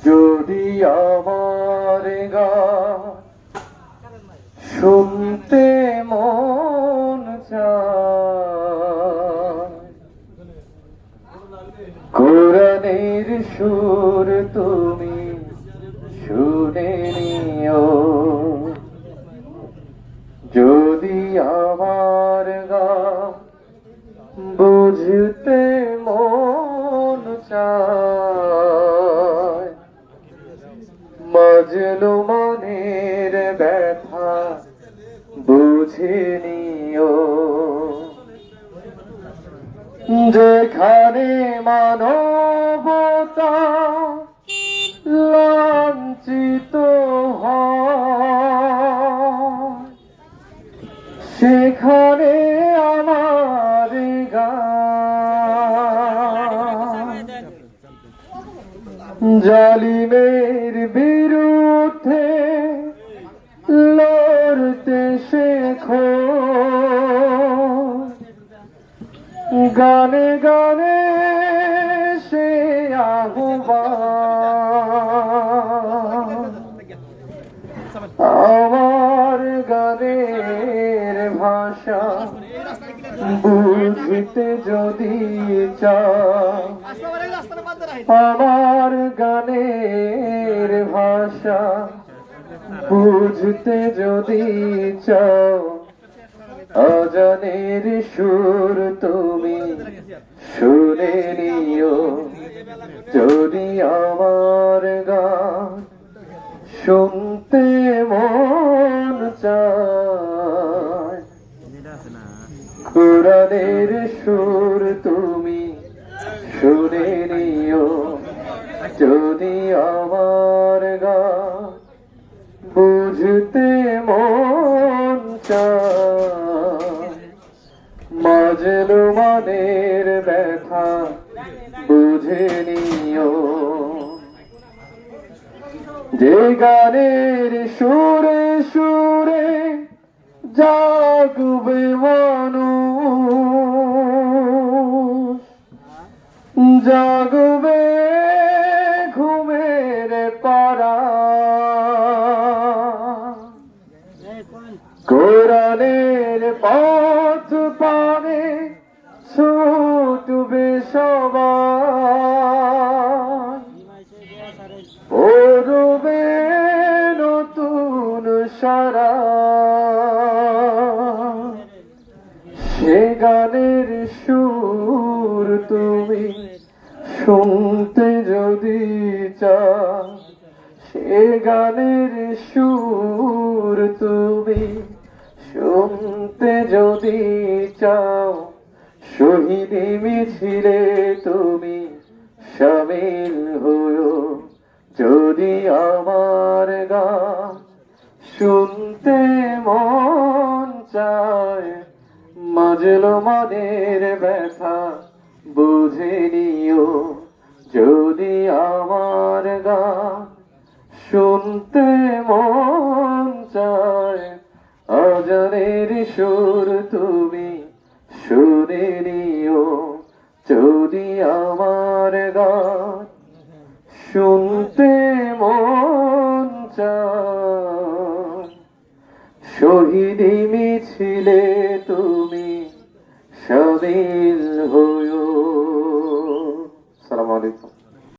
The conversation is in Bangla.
যদি আমার গান শুনতে মন চায়, কোরআনের সুর তুমি শুনে নিও। যদি আমার গান বুঝতে মন চায়, মজনু মনের ব্যথা বুঝে নিও। যেখানে মানবতা লাঞ্ছিত হয়, সেখানে আমার গান জালিমের বিরুদ্ধে লড়তে শেখো। গানে গানে সে আহ্বান, আমার গানের ভাষা বুঝতে যদি চাও, আমার গানের ভাষা বুঝতে যদি চাও, অজানের সুর তুমি শুনে নিও। যদি আমার গান শুনতে মন চায়, কোরআনের সুর তুমি শুনে নিও। যদি আমার গান বুঝতে মন চায়, মাজলু মনের ব্যথা বুঝে নিও। যে গানের সুরে সুরে জাগবে মানুষ, জাগবে ঘুমের পারা, কোরআনের পথ পানে ছুটবে সবাই, পড়বে নতুন সারা। সে গানের সুর তুমি শুনতে যদি চাও, সে গানের সুর তুমি শুনতে যদি চাও, শহীদি মিছিলে তুমি শামিল হও। যদি আমার গান শুনতে মন চায়, মাজলু মনের ব্যথা বুঝে নিও। যদি আমার গান শুনতে মন চায়, অজানের সুর তুমি শুনে নিও। যদি আমার গান শুনতে মন চায়, শহীদি মিছিলে তুমি শামিল হও। আসসালামু আলাইকুম।